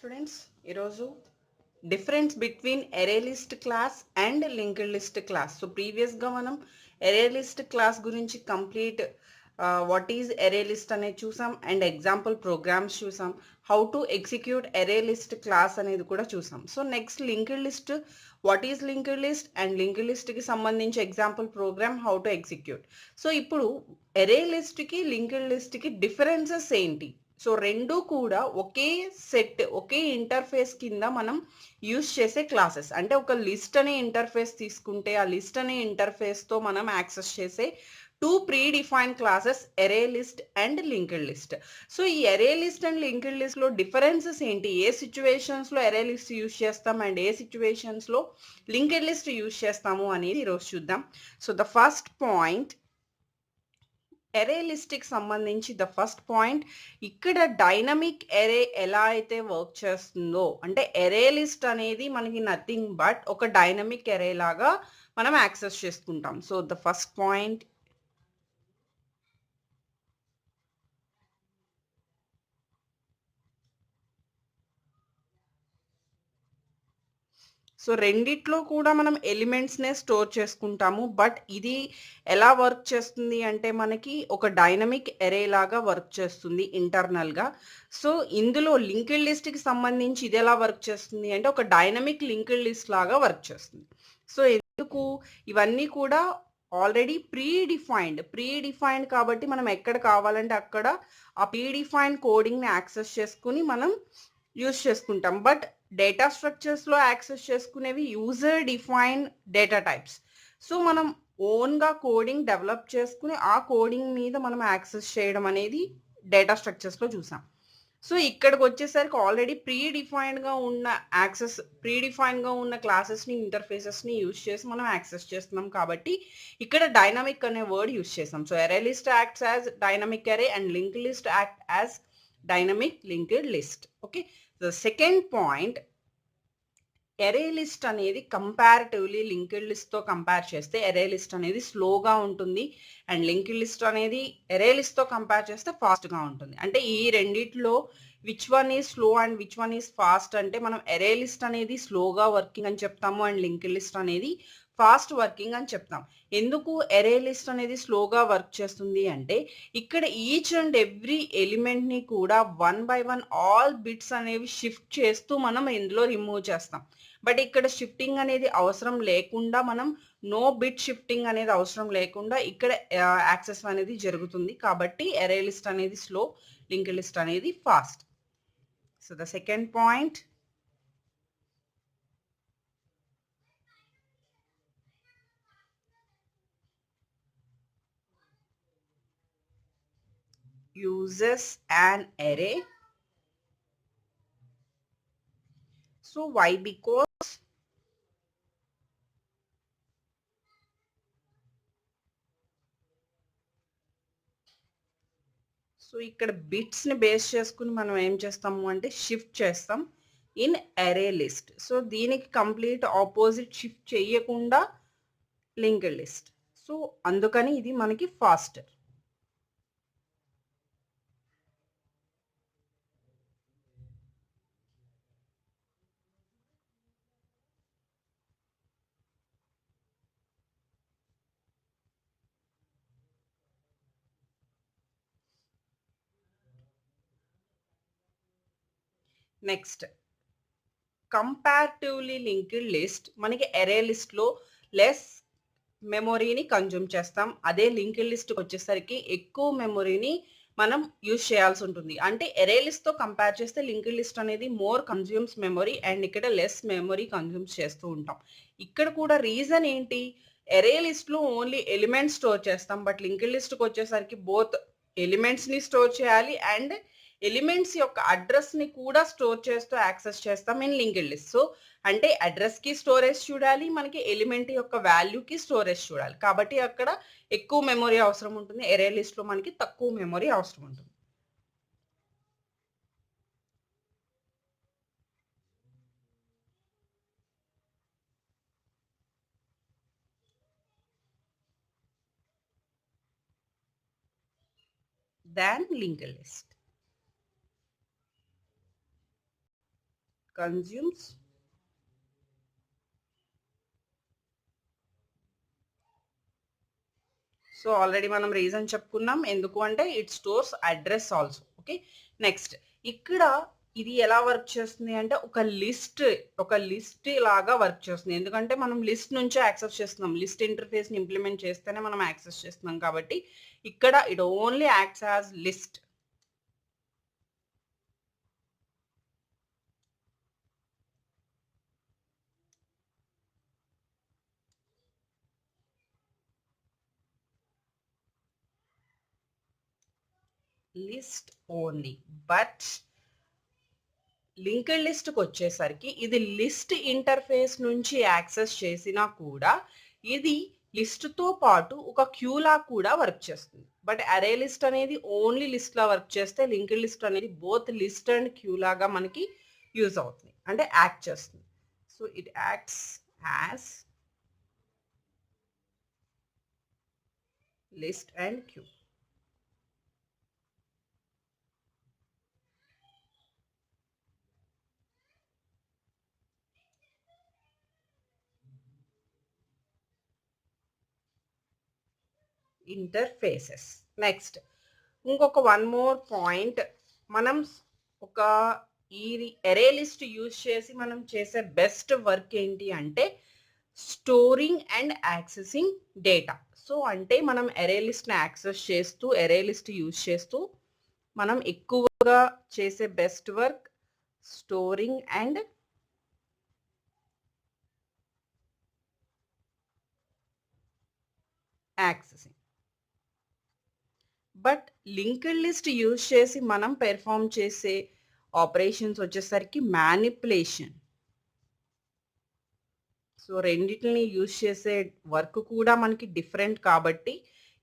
Students ఈరోజు difference between array list class and linked list class. So ప్రీవియస్గా మనం array list class గురించి complete what is array list అనేది చూసాం and example programs చూసాం. How to execute array list class అనేది కూడా చూసాం. So next linked list, what is linked list and linked లిస్ట్కి సంబంధించి example program how to execute. So ఇప్పుడు ఎరే లిస్ట్కి లింక్డ్ లిస్ట్కి డిఫరెన్సెస్ ఏంటి? సో రెండు కూడా ఒకే సెట్, ఒకే ఇంటర్ఫేస్ కింద మనం యూస్ చేసే క్లాసెస్. అంటే ఒక లిస్ట్ అనే ఇంటర్ఫేస్ తీసుకుంటే ఆ లిస్ట్ అనే ఇంటర్ఫేస్తో మనం యాక్సెస్ చేసే two pre define classes ఎరే list and linked list. So ఈ ఎరే లిస్ట్ అండ్ లింక్డ్ లిస్ట్లో డిఫరెన్సెస్ ఏంటి, ఏ సిచ్యువేషన్స్లో ఎరే లిస్ట్ యూస్ చేస్తాం అండ్ ఏ సిచ్యువేషన్స్లో లింక్డ్ లిస్ట్ యూస్ చేస్తాము అనేది ఈరోజు చూద్దాం. సో ద ఫస్ట్ పాయింట్, ఎరే లిస్ట్కి సంబంధించి ద ఫస్ట్ పాయింట్, ఇక్కడ డైనమిక్ ఎరే ఎలా అయితే వర్క్ చేస్తుందో, అంటే ఎరే లిస్ట్ అనేది మనకి నథింగ్ బట్ ఒక డైనమిక్ ఎరే లాగా మనం యాక్సెస్ చేసుకుంటాం. So the first point, so రెండిట్లో కూడా మనం ఎలిమెంట్స్నే స్టోర్ చేసుకుంటాము. బట్ ఇది ఎలా వర్క్ చేస్తుంది అంటే మనకి ఒక డైనమిక్ ఎరే లాగా వర్క్ చేస్తుంది ఇంటర్నల్గా. సో ఇందులో లింక్డ్ లిస్ట్కి సంబంధించి ఇది ఎలా వర్క్ చేస్తుంది అంటే ఒక డైనమిక్ లింక్డ్ లిస్ట్ లాగా వర్క్ చేస్తుంది. సో ఎందుకు ఇవన్నీ కూడా ఆల్రెడీ ప్రీ డిఫైన్డ్ కాబట్టి మనం ఎక్కడ కావాలంటే అక్కడ ఆ ప్రీ డిఫైన్డ్ కోడింగ్ని యాక్సెస్ చేసుకుని మనం యూస్ చేసుకుంటాం. బట్ డేటా స్ట్రక్చర్స్లో యాక్సెస్ చేసుకునేవి user define data types. So మనం ఓన్గా కోడింగ్ డెవలప్ చేసుకుని ఆ కోడింగ్ మీద మనం యాక్సెస్ చేయడం అనేది డేటా స్ట్రక్చర్స్లో చూసాం. సో ఇక్కడికి వచ్చేసరికి ఆల్రెడీ ప్రీ డిఫైన్డ్గా ఉన్న క్లాసెస్ని, ఇంటర్ఫేసెస్ని యూజ్ చేసి మనం యాక్సెస్ చేస్తున్నాం కాబట్టి ఇక్కడ డైనమిక్ అనే వర్డ్ యూజ్ చేసాం. So array list acts as dynamic array and linked list act as dynamic linked list. Okay, the second point, array list అనేది కంపారిటివ్లీ లింక్డ్ లిస్ట్తో కంపేర్ చేస్తే ఎరే లిస్ట్ అనేది స్లోగా ఉంటుంది అండ్ లింక్డ్ లిస్ట్ అనేది ఎరే లిస్ట్తో compare చేస్తే ఫాస్ట్గా ఉంటుంది. అంటే ఈ రెండిట్లో which one is slow and which one is fast అంటే మనం ఎరే లిస్ట్ అనేది స్లోగా వర్కింగ్ అని చెప్తాము అండ్ లింక్డ్ లిస్ట్ అనేది ఫాస్ట్ వర్కింగ్ అని చెప్తాం. ఎందుకు ఎరే లిస్ట్ అనేది స్లోగా వర్క్ చేస్తుంది అంటే ఇక్కడ ఈచ్ అండ్ ఎవ్రీ ఎలిమెంట్ని కూడా one by one all bits అనేవి షిఫ్ట్ చేస్తూ మనం ఇందులో రిమూవ్ చేస్తాం. బట్ ఇక్కడ షిఫ్టింగ్ అనేది అవసరం లేకుండా మనం నో బిట్ షిఫ్టింగ్ అనేది అవసరం లేకుండా ఇక్కడ యాక్సెస్ అనేది జరుగుతుంది. కాబట్టి ఎరే లిస్ట్ అనేది స్లో, లింక్డ్ లిస్ట్ అనేది fast. So the second point, uses an array. So why? Because so ఇక్కడ బిట్స్ని బేస్ చేసుకుని మనం ఏం చేస్తాము అంటే షిఫ్ట్ చేస్తాం ఇన్ అరే లిస్ట్. సో దీనికి కంప్లీట్ ఆపోజిట్ షిఫ్ట్ చేయకుండా లింక్డ్ లిస్ట్. సో అందుకని ఇది మనకి faster. Next, comparatively linked list మనకి ఎరే లిస్ట్లో లెస్ మెమొరీని కన్జ్యూమ్ చేస్తాం. అదే లింక్డ్ లిస్ట్కి వచ్చేసరికి ఎక్కువ మెమొరీని మనం యూజ్ చేయాల్సి ఉంటుంది. అంటే ఎరే లిస్ట్తో కంపేర్ చేస్తే లింక్డ్ లిస్ట్ అనేది మోర్ కన్జ్యూమ్స్ మెమొరీ అండ్ ఇక్కడ లెస్ మెమొరీ కన్జ్యూమ్స్ చేస్తూ ఉంటాం. ఇక్కడ కూడా రీజన్ ఏంటి, ఎరే లిస్ట్లో ఓన్లీ ఎలిమెంట్స్ స్టోర్ చేస్తాం. బట్ లింక్డ్ లిస్ట్కి వచ్చేసరికి బోత్ ఎలిమెంట్స్ని స్టోర్ చేయాలి అండ్ ఎలిమెంట్స్ యొక్క అడ్రస్ని కూడా స్టోర్ చేస్తూ యాక్సెస్ చేస్తాం ఇన్ లింక్డ్ లిస్ట్. సో అంటే అడ్రస్కి స్టోరేజ్ చూడాలి, మనకి ఎలిమెంట్ యొక్క వాల్యూకి స్టోరేజ్ చూడాలి. కాబట్టి అక్కడ ఎక్కువ మెమొరీ అవసరం ఉంటుంది, ఎరే లిస్ట్లో మనకి తక్కువ మెమొరీ అవసరం ఉంటుంది. Than linked list. Consumes so already మనం రీజన్ చెప్పుకున్నాం ఎందుకు అంటే it stores address also. Okay, next ఇక్కడ ఇది ఎలా వర్క్ చేస్తుంది అంటే ఒక లిస్ట్ లాగా వర్క్ చేస్తుంది. ఎందుకంటే మనం లిస్ట్ నుంచే యాక్సెస్ చేస్తున్నాం. లిస్ట్ ఇంటర్ఫేస్ని ఇంప్లిమెంట్ చేస్తేనే మనం యాక్సెస్ చేస్తున్నాం కాబట్టి ఇక్కడ it only acts as list. List only. But linked లిస్ట్కి వచ్చేసరికి ఇది లిస్ట్ ఇంటర్ఫేస్ నుంచి యాక్సెస్ చేసినా కూడా ఇది లిస్ట్తో పాటు ఒక క్యూలా కూడా వర్క్ చేస్తుంది. బట్ అరే లిస్ట్ అనేది ఓన్లీ లిస్ట్లా వర్క్ చేస్తే లింక్డ్ లిస్ట్ అనేది బోత్ లిస్ట్ అండ్ క్యూ లాగా మనకి యూజ్ అవుతుంది, అంటే యాక్ట్ చేస్తుంది. So it acts as list and queue. Interfaces. Next ఇంకొక వన్ మోర్ పాయింట్, మనం ఒక ఈ ఎరే లిస్ట్ యూజ్ చేసి మనం చేసే బెస్ట్ వర్క్ ఏంటి అంటే storing and accessing data. So అంటే మనం ఎరే లిస్ట్ని యాక్సెస్ చేస్తూ ఎరే లిస్ట్ యూజ్ చేస్తూ మనం ఎక్కువగా చేసే best work storing and accessing. But linked list use చేసి మనం పెర్ఫామ్ చేసే ఆపరేషన్స్ వచ్చేసరికి మ్యానిపులేషన్. సో రెండింటిని యూజ్ చేసే వర్క్ కూడా మనకి డిఫరెంట్ కాబట్టి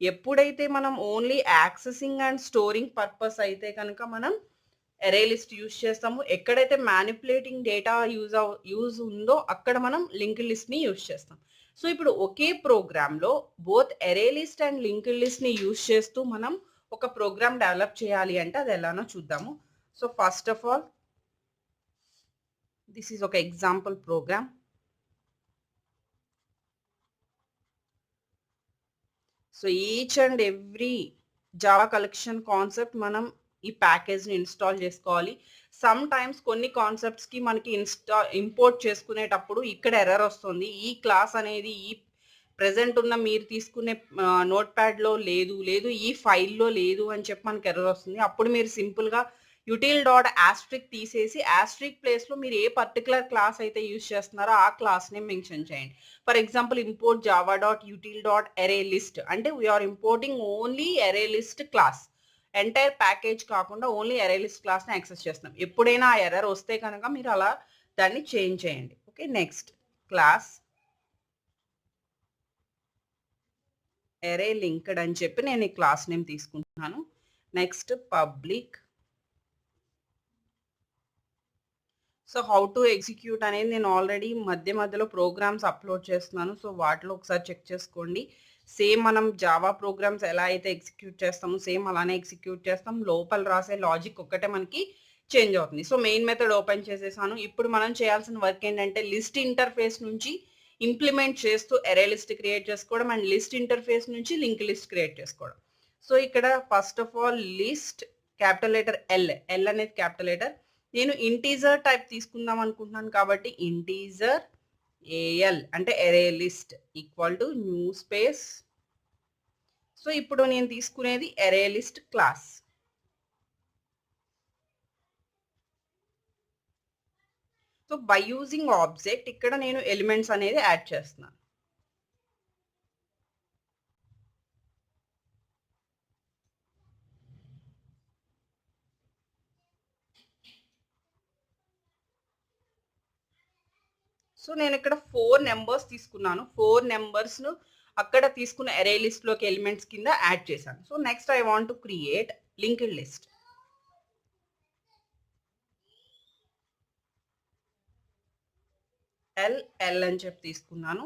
ఎప్పుడైతే మనం only accessing and storing purpose అయితే కనుక మనం ఎరే లిస్ట్ యూజ్ చేస్తాము. ఎక్కడైతే మ్యానిపులేటింగ్ డేటా యూజ్ ఉందో అక్కడ మనం లింక్డ్ లిస్ట్ని యూజ్ చేస్తాం. సో ఇప్పుడు ఒకే ప్రోగ్రాంలో both array list and linked లిస్ట్ని యూజ్ చేస్తూ మనం ఒక ప్రోగ్రామ్ డెవలప్ చేయాలి అంటే అది ఎలానో చూద్దాము. So first of all this is ఒక example program. So each and every Java collection concept మనం ఈ ప్యాకేజ్ని ఇన్స్టాల్ చేసుకోవాలి. సమ్ టైమ్స్ కొన్ని కాన్సెప్ట్స్కి మనకి ఇంపోర్ట్ చేసుకునేటప్పుడు ఇక్కడ ఎర్రర్ వస్తుంది. ఈ క్లాస్ అనేది ఈ ప్రెజెంట్ ఉన్న మీరు తీసుకునే నోట్ ప్యాడ్లో లేదు ఈ ఫైల్లో లేదు అని చెప్పి మనకి ఎర్రర్ వస్తుంది. అప్పుడు మీరు సింపుల్గా యూటిల్ డాట్ ఆస్ట్రిక్ తీసేసి ఆస్ట్రిక్ ప్లేస్లో మీరు ఏ పర్టికులర్ క్లాస్ అయితే యూజ్ చేస్తున్నారో ఆ క్లాస్ని మెన్షన్ చేయండి. For example import Java dot util dot array list అంటే we're importing only array list class, entire package కాకుండా ఓన్లీ అరే లిస్ట్ క్లాస్ని యాక్సెస్ చేస్తున్నాం. ఎప్పుడైనా ఆ ఎర్రర్ వస్తే కనుక మీరు అలా దాన్ని చేంజ్ చేయండి. ఓకే, నెక్స్ట్ క్లాస్ అరే లింక్డ్ అని చెప్పి నేను ఈ క్లాస్ నేమ్ తీసుకుంటున్నాను. Next public. So how to execute అనేది నేను ఆల్రెడీ మధ్యలో ప్రోగ్రామ్స్ అప్లోడ్ చేస్తున్నాను. సో వాటిలో ఒకసారి చెక్ చేసుకోండి. సేమ్ మనం జావా ప్రోగ్రామ్స్ ఎలా అయితే ఎగ్జిక్యూట్ చేస్తామో సేమ్ అలానే ఎగ్జిక్యూట్ చేస్తాం. లోపల రాసే లాజిక్ ఒక్కటే మనకి చేంజ్ అవుతుంది. సో మెయిన్ మెథడ్ ఓపెన్ చేసేసాను. ఇప్పుడు మనం చేయాల్సిన వర్క్ ఏంటంటే లిస్ట్ ఇంటర్ఫేస్ నుంచి ఇంప్లిమెంట్ చేస్తూ ఎరే లిస్ట్ క్రియేట్ చేసుకోవడం అండ్ లిస్ట్ ఇంటర్ఫేస్ నుంచి లింక్ లిస్ట్ క్రియేట్ చేసుకోవడం. సో ఇక్కడ first of all list capital letter L అనేది క్యాపిటల్ లెటర్. నేను ఇంటీజర్ టైప్ తీసుకుందాం అనుకుంటున్నాను కాబట్టి ఇంటీజర్ ఏఎల్ అంటే ఎరే list equal to new space. So ఇప్పుడు నేను తీసుకునేది ఎరే list class. So by using object ఇక్కడ నేను ఎలిమెంట్స్ అనేది యాడ్ చేస్తున్నాను. సో నేను ఇక్కడ 4 నెంబర్స్ తీసుకున్నాను. 4 నెంబర్స్ను అక్కడ తీసుకున్న అరే లిస్ట్లోకి ఎలిమెంట్స్ కింద యాడ్ చేశాను. So next I want to create linked list. L అని చెప్పి తీసుకున్నాను.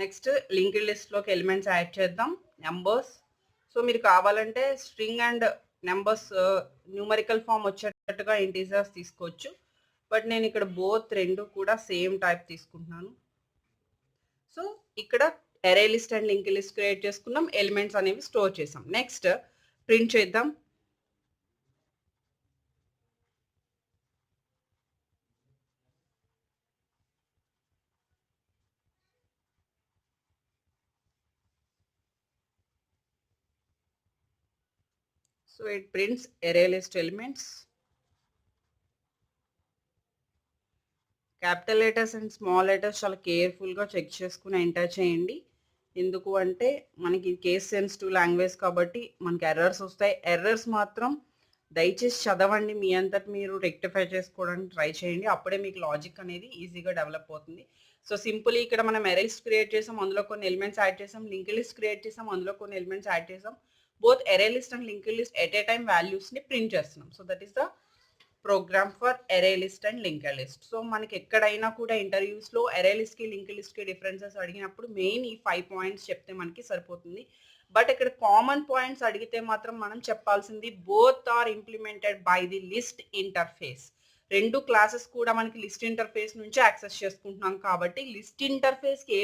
నెక్స్ట్ లింక్డ్ లిస్ట్లోకి ఎలిమెంట్స్ యాడ్ చేద్దాం. నెంబర్స్. సో మీరు కావాలంటే string and numbers numerical form వచ్చేటట్టుగా ఇంటీజర్స్ తీసుకోవచ్చు. బట్ నేను ఇక్కడ బోత్ రెండు కూడా సేమ్ టైప్ తీసుకుంటున్నాను. సో ఇక్కడ అరే list and link list create చేసుకున్నాం. ఎలిమెంట్స్ అనేవి స్టోర్ చేసాం. నెక్స్ట్ ప్రింట్ చేద్దాం. So it prints array list elements. Capital letters and small letters చాలా కేర్ఫుల్గా చెక్ చేసుకుని ఎంటర్ చేయండి. ఎందుకు అంటే మనకి కేస్ సెన్సిటివ్ లాంగ్వేజ్ కాబట్టి మనకి ఎర్రర్స్ వస్తాయి. ఎర్రర్స్ మాత్రం దయచేసి చదవండి, మీ అంతటి మీరు రెక్టిఫై చేసుకోవడానికి ట్రై చేయండి. అప్పుడే మీకు లాజిక్ అనేది ఈజీగా డెవలప్ అవుతుంది. సో సింపుల్ ఇక్కడ మనం అరే లిస్ట్ క్రియేట్ చేసాం, అందులో కొన్ని ఎలిమెంట్స్ యాడ్ చేసాం. లింక్ లిస్ట్ క్రియేట్ చేసాం, అందులో కొన్ని ఎలిమెంట్స్ యాడ్ చేసాం. Both array list and link list at a time వాల్యూస్ని ప్రింట్ చేస్తున్నాం. So that is the program for array list and linked list. So మనకి ఎక్కడైనా కూడా ఇంటర్వ్యూస్లో అరే లిస్ట్కి లింక్డ్ లిస్ట్కి డిఫరెన్సెస్ అడిగినప్పుడు మెయిన్ ఈ 5 పాయింట్స్ చెప్తే మనకి సరిపోతుంది. బట్ ఇక్కడ కామన్ పాయింట్స్ అడిగితే మాత్రం మనం చెప్పాల్సింది both are implemented by the list interface. రెండు క్లాసెస్ కూడా మనకి లిస్ట్ ఇంటర్ఫేస్ నుంచి యాక్సెస్ చేసుకుంటున్నాం కాబట్టి లిస్ట్ ఇంటర్ఫేస్కి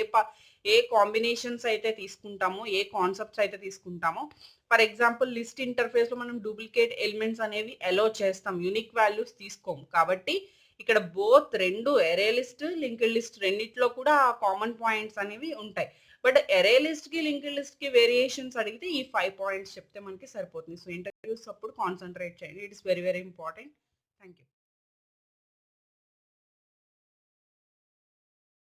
ఏ కాంబినేషన్స్ అయితే తీసుకుంటామో, ఏ కాన్సెప్ట్స్ అయితే తీసుకుంటామో, ఫర్ ఎగ్జాంపుల్ లిస్ట్ ఇంటర్ఫేస్లో మనం డూప్లికేట్ ఎలిమెంట్స్ అనేవి అలో చేస్తాం, యూనిక్ వాల్యూస్ తీసుకోము. కాబట్టి ఇక్కడ బోత్ రెండు అరే లిస్ట్ లింక్డ్ లిస్ట్ రెండిట్లో కూడా కామన్ పాయింట్స్ అనేవి ఉంటాయి. బట్ అరే లిస్ట్కి లింక్డ్ లిస్ట్కి వేరియేషన్స్ అడిగితే ఈ 5 పాయింట్స్ చెప్తే మనకి సరిపోతుంది. సో ఇంటర్వ్యూస్ అప్పుడు కాన్సన్ట్రేట్ చేయండి. It is very very important. Thank you.